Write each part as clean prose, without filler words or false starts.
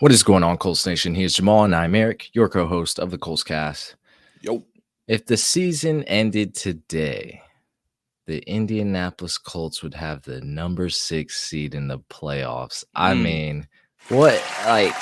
What is going on, Colts Nation? Here's Jamal, and I'm Eric, your co-host of the Colts Cast. Yo. If the season ended today, the Indianapolis Colts would have the number 6 seed in the playoffs. I mean, what? Like,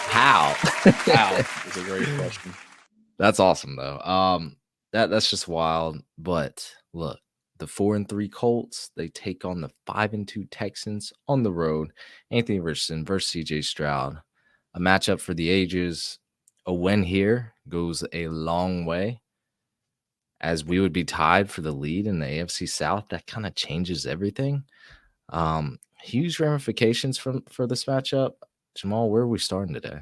how? How? It's a great question. That's awesome, though. That's just wild. But look, the 4-3 Colts, they take on the 5-2 Texans on the road. Anthony Richardson versus CJ Stroud. A matchup for the ages. A win here goes a long way, as we would be tied for the lead in the AFC South. That kind of changes everything. Huge ramifications for this matchup. Jamal, where are we starting today?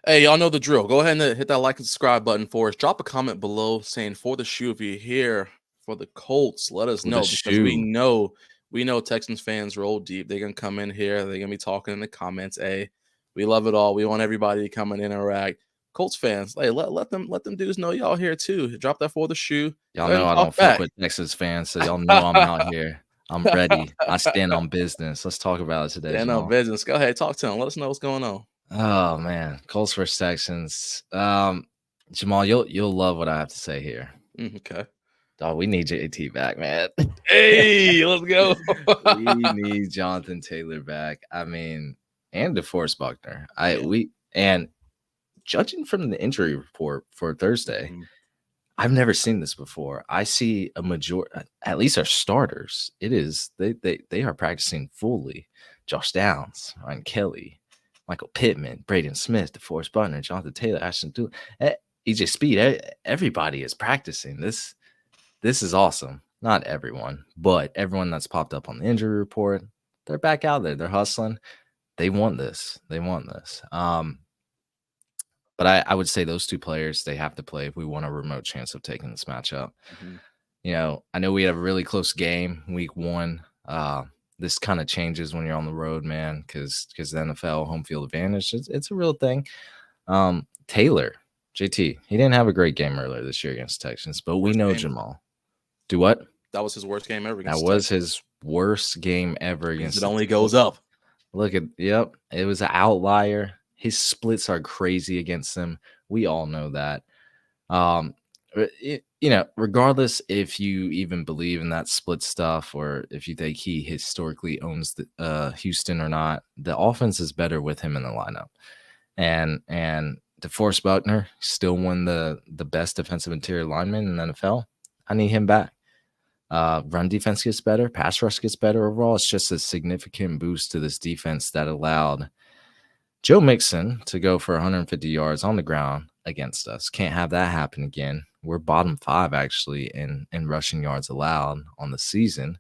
Hey, y'all know the drill. Go ahead and hit that like and subscribe button for us. Drop a comment below saying for the shoe if you're here for the Colts. Let us know because we know Texans fans roll deep. They're gonna come in here. They're gonna be talking in the comments. Hey, we love it all. We want everybody to come and interact. Colts fans, hey, let them dudes know y'all here too. Drop that for the shoe. Y'all know I don't fuck with Texas fans, so y'all know I'm out here. I'm ready. I stand on business. Let's talk about it today. Stand on business. Go ahead, talk to them. Let us know what's going on. Oh man, Colts versus Texans. Jamal, you'll love what I have to say here. Okay. Dog, we need JT back, man. Hey, let's go. We need Jonathan Taylor back. I mean, and DeForest Buckner. And judging from the injury report for Thursday, I've never seen this before. I see a majority, at least our starters. It is they are practicing fully. Josh Downs, Ryan Kelly, Michael Pittman, Braden Smith, DeForest Buckner, Jonathan Taylor, Ashton Dulin, EJ Speed. Everybody is practicing. This is awesome. Not everyone, but everyone that's popped up on the injury report, they're back out there. They're hustling. They want this. But I would say those two players, they have to play if we want a remote chance of taking this matchup. You know, I know we had a really close game week 1. This kind of changes when you're on the road, man, because the NFL home field advantage, it's a real thing. Taylor, JT, he didn't have a great game earlier this year against Texans, but we know Jamal. Do what? That was his worst game ever. That was his worst game ever against. It only goes up. Look at, yep, it was an outlier. His splits are crazy against them. We all know that. You know, regardless if you even believe in that split stuff or if you think he historically owns Houston or not, the offense is better with him in the lineup. And DeForest Buckner still won the best defensive interior lineman in the NFL. I need him back. Run defense gets better. Pass rush gets better overall. It's just a significant boost to this defense that allowed Joe Mixon to go for 150 yards on the ground against us. Can't have that happen again. We're bottom 5 actually in rushing yards allowed on the season.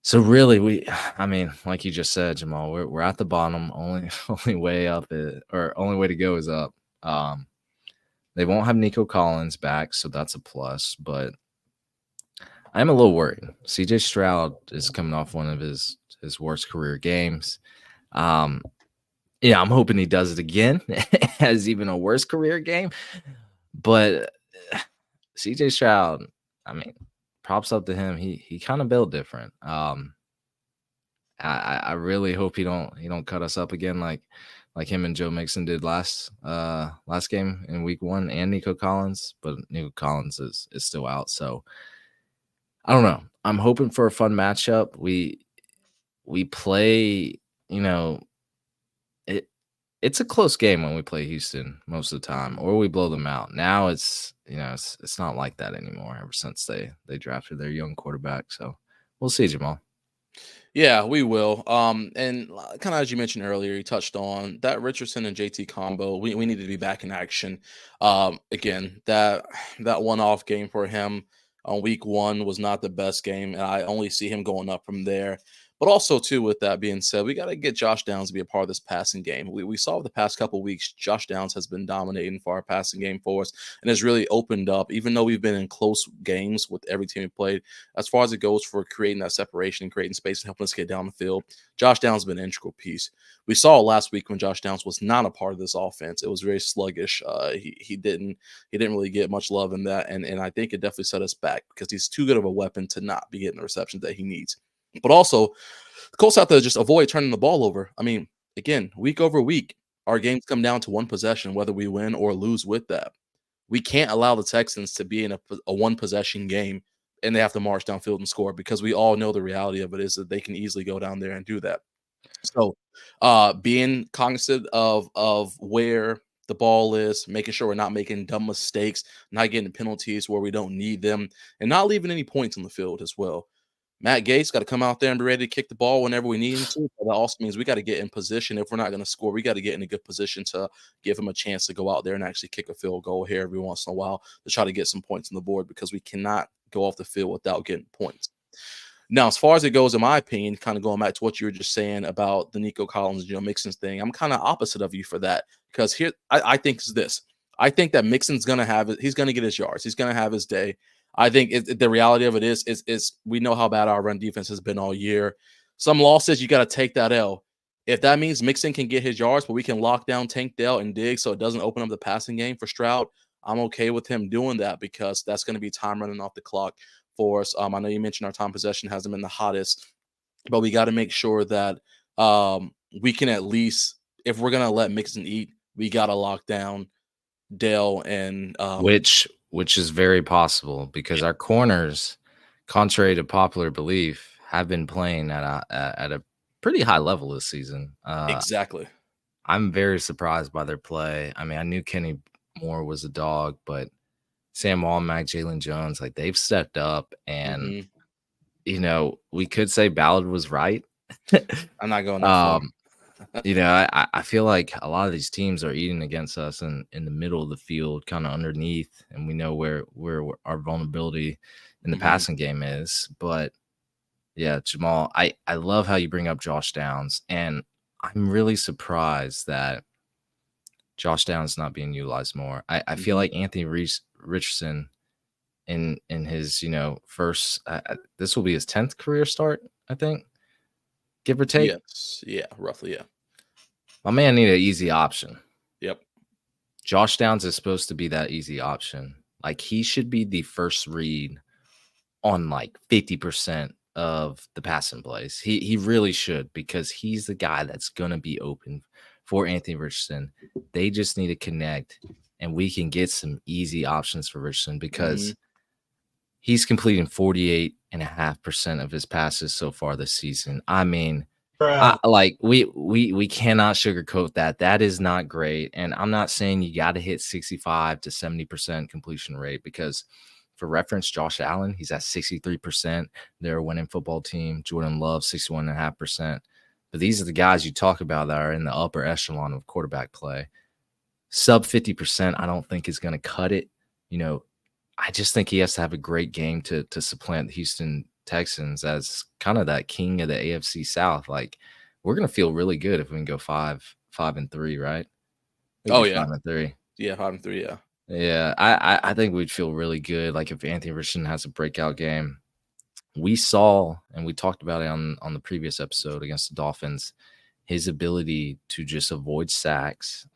So really, I mean, like you just said, Jamal, we're at the bottom. Only way up only way to go is up. They won't have Nico Collins back, so that's a plus. But I'm a little worried. CJ Stroud is coming off one of his worst career games. Yeah, I'm hoping he does it again. Has even a worse career game. But CJ Stroud, I mean, props up to him. He kind of built different. I really hope he don't cut us up again like him and Joe Mixon did last game in week 1 and Nico Collins, but Nico Collins is still out. So I don't know. I'm hoping for a fun matchup. We play, you know, it's a close game when we play Houston most of the time, or we blow them out. Now it's not like that anymore ever since they drafted their young quarterback. So we'll see, Jamal. Yeah, we will. And kind of as you mentioned earlier, you touched on that Richardson and JT combo. We need to be back in action. Again, that one-off game for him on week 1 was not the best game, and I only see him going up from there. But also, too, with that being said, we got to get Josh Downs to be a part of this passing game. We saw the past couple of weeks, Josh Downs has been dominating for our passing game for us and has really opened up, even though we've been in close games with every team we played, as far as it goes for creating that separation and creating space and helping us get down the field. Josh Downs has been an integral piece. We saw last week when Josh Downs was not a part of this offense. It was very sluggish. He didn't really get much love in that, and I think it definitely set us back because he's too good of a weapon to not be getting the receptions that he needs. But also, the Colts have to just avoid turning the ball over. I mean, again, week over week, our games come down to one possession, whether we win or lose with that. We can't allow the Texans to be in a one possession game and they have to march downfield and score, because we all know the reality of it is that they can easily go down there and do that. So, being cognizant of where the ball is, making sure we're not making dumb mistakes, not getting penalties where we don't need them, and not leaving any points on the field as well. Matt Gates got to come out there and be ready to kick the ball whenever we need him to. But that also means we got to get in position. If we're not going to score, we got to get in a good position to give him a chance to go out there and actually kick a field goal here every once in a while to try to get some points on the board, because we cannot go off the field without getting points. Now, as far as it goes, in my opinion, kind of going back to what you were just saying about the Nico Collins, Mixon's thing, I'm kind of opposite of you for that, because here I think is this. I think that Mixon's going to have it. He's going to get his yards. He's going to have his day. I think the reality of it is we know how bad our run defense has been all year. Some losses, you got to take that L. If that means Mixon can get his yards, but we can lock down Tank Dell and Diggs so it doesn't open up the passing game for Stroud, I'm okay with him doing that, because that's going to be time running off the clock for us. I know you mentioned our time possession hasn't been the hottest, but we got to make sure that we can at least, if we're going to let Mixon eat, we got to lock down Dell and which is very possible, because our corners, contrary to popular belief, have been playing at a pretty high level this season. exactly. I'm very surprised by their play. I mean, I knew Kenny Moore was a dog, but Sam Walmack, Jalen Jones, like, they've stepped up, and we could say Ballard was right. I'm not going that far. I feel like a lot of these teams are eating against us in the middle of the field, kind of underneath, and we know where our vulnerability in the passing game is. But yeah, Jamal, I love how you bring up Josh Downs, and I'm really surprised that Josh Downs not being utilized more. I feel like Anthony Richardson in his first this will be his 10th career start, I think, give or take. Yes, yeah, roughly, yeah. My man need an easy option. Yep. Josh Downs is supposed to be that easy option. Like, he should be the first read on like 50% of the passing plays. He really should, because he's the guy that's gonna be open for Anthony Richardson. They just need to connect, and we can get some easy options for Richardson, because he's completing 48.5% of his passes so far this season. I mean, we cannot sugarcoat that. That is not great. And I'm not saying you got to hit 65 to 70% completion rate, because for reference, Josh Allen, he's at 63%. They're a winning football team. Jordan Love, 61.5%. But these are the guys you talk about that are in the upper echelon of quarterback play. Sub 50%, I don't think is going to cut it. I just think he has to have a great game to supplant the Houston Texans as kind of that king of the AFC South. Like, we're gonna feel really good if we can go 5-3, right? Oh yeah, 5-3. Yeah, 5-3. Yeah. Yeah, I think we'd feel really good. Like, if Anthony Richardson has a breakout game. We saw, and we talked about it on the previous episode against the Dolphins, his ability to just avoid sacks.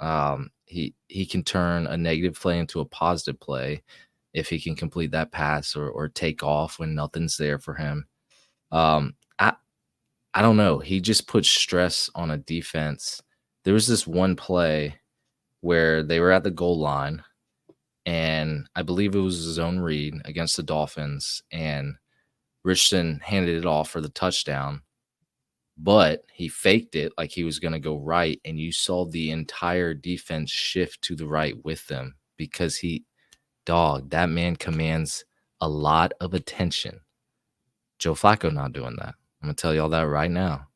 He can turn a negative play into a positive play if he can complete that pass or take off when nothing's there for him. I don't know. He just puts stress on a defense. There was this one play where they were at the goal line, and I believe it was a zone read against the Dolphins, and Richardson handed it off for the touchdown, but he faked it like he was going to go right, and you saw the entire defense shift to the right with them, because that man commands a lot of attention. Joe Flacco not doing that. I'm going to tell y'all that right now.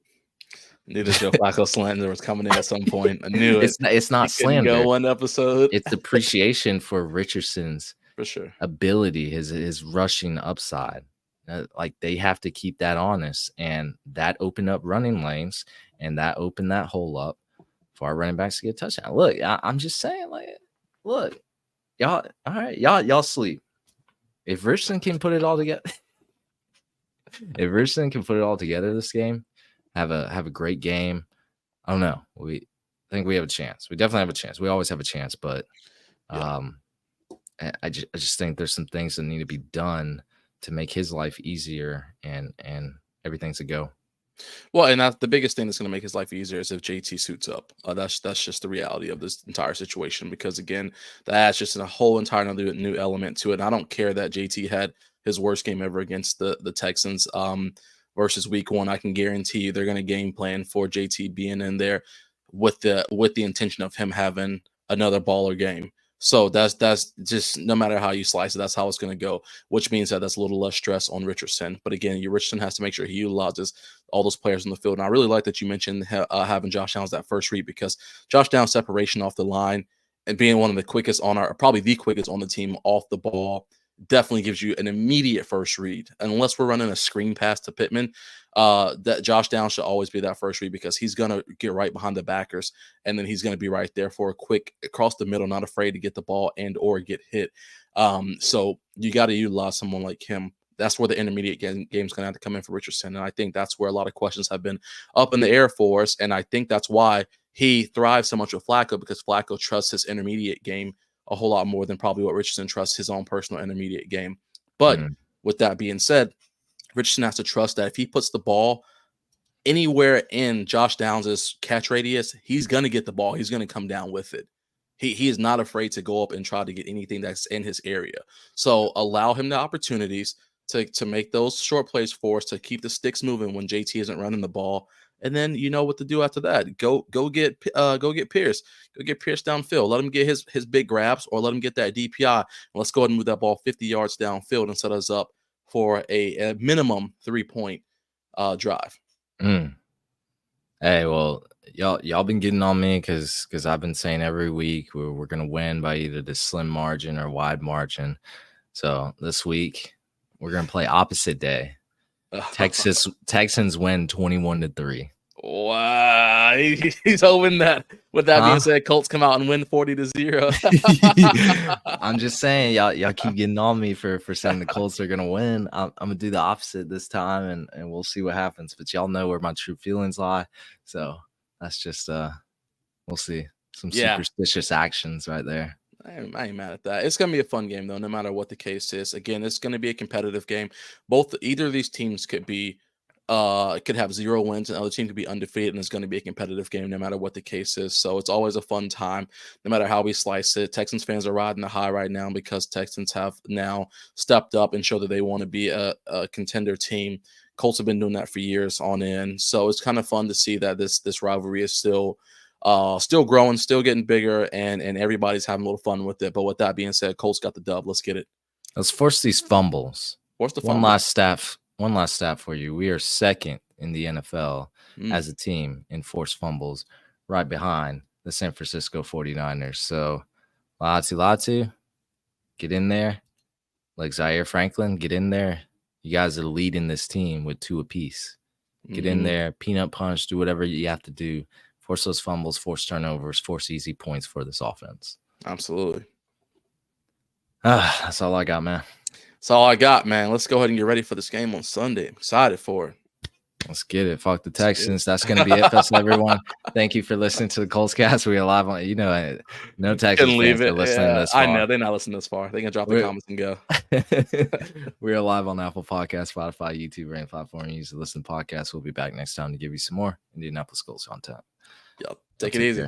Knew the Joe Flacco slander was coming in at some point. I knew it. It's not slander. Go one episode. It's appreciation for Richardson's for sure ability, his rushing upside. Like, they have to keep that honest, and that opened up running lanes, and that opened that hole up for our running backs to get a touchdown. Look, I'm just saying, like, look, y'all, all right, y'all sleep. If Richardson can put it all together, this game, have a great game, I don't know. We think we have a chance. We definitely have a chance. We always have a chance, but I just think there's some things that need to be done to make his life easier and everything's a go. Well, and that's the biggest thing that's going to make his life easier is if JT suits up. That's just the reality of this entire situation because again, that's just a whole entire new element to it. And I don't care that JT had his worst game ever against the Texans versus Week 1. I can guarantee you they're going to game plan for JT being in there with the intention of him having another baller game. So that's just no matter how you slice it, that's how it's going to go. Which means that that's a little less stress on Richardson. But again, your Richardson has to make sure he utilizes all those players on the field. And I really like that you mentioned having Josh Downs that first read because Josh Downs' separation off the line and being one of the quickest probably the quickest on the team off the ball definitely gives you an immediate first read. Unless we're running a screen pass to Pittman, that Josh Downs should always be that first read because he's going to get right behind the backers and then he's going to be right there for a quick across the middle, not afraid to get the ball and or get hit. So you got to utilize someone like him. That's where the intermediate game's going to have to come in for Richardson. And I think that's where a lot of questions have been up in the air for us. And I think that's why he thrives so much with Flacco because Flacco trusts his intermediate game a whole lot more than probably what Richardson trusts his own personal intermediate game. But with that being said, Richardson has to trust that if he puts the ball anywhere in Josh Downs' catch radius, he's going to get the ball. He's going to come down with it. He is not afraid to go up and try to get anything that's in his area. So allow him the opportunities to make those short plays for us, to keep the sticks moving when JT isn't running the ball. And then you know what to do after that. Go get Pierce. Go get Pierce downfield. Let him get his big grabs or let him get that DPI. And let's go ahead and move that ball 50 yards downfield and set us up for a minimum 3-point drive. Hey, well, y'all been getting on me because I've been saying every week we're gonna win by either the slim margin or wide margin. So this week we're gonna play opposite day. Texans win 21-3. Wow, he's hoping that. With that being said, Colts come out and win 40-0. I'm just saying, y'all keep getting on me for saying the Colts are gonna win. I'm gonna do the opposite this time, and we'll see what happens. But y'all know where my true feelings lie, so that's just we'll see. Some superstitious actions right there. I ain't mad at that. It's going to be a fun game, though, no matter what the case is. Again, it's going to be a competitive game. Either of these teams could have 0 wins, and the other team could be undefeated, and it's going to be a competitive game no matter what the case is. So it's always a fun time, no matter how we slice it. Texans fans are riding the high right now because Texans have now stepped up and showed that they want to be a contender team. Colts have been doing that for years on end. So it's kind of fun to see that this rivalry is still growing, still getting bigger, and everybody's having a little fun with it. But with that being said, Colts got the dub. Let's get it. Let's force these fumbles. Force the fumble. One last stat for you. We are second in the NFL as a team in forced fumbles, right behind the San Francisco 49ers. So Latu, get in there. Like Zaire Franklin, get in there. You guys are leading this team with 2 apiece. Get in there, peanut punch, do whatever you have to do. Force those fumbles, force turnovers, force easy points for this offense. Absolutely. That's all I got, man. That's all I got, man. Let's go ahead and get ready for this game on Sunday. I'm excited for it. Let's get it. Fuck the Texans. That's going to be it for us, everyone. Thank you for listening to the Colts cast. We are live on, no Texans fans are listening this far. I know. They're not listening this far. They can drop the comments and go. We are live on Apple Podcasts, Spotify, YouTube, or any platform you use to listen to podcasts. We'll be back next time to give you some more Indianapolis Colts content. Yep. Take it easy.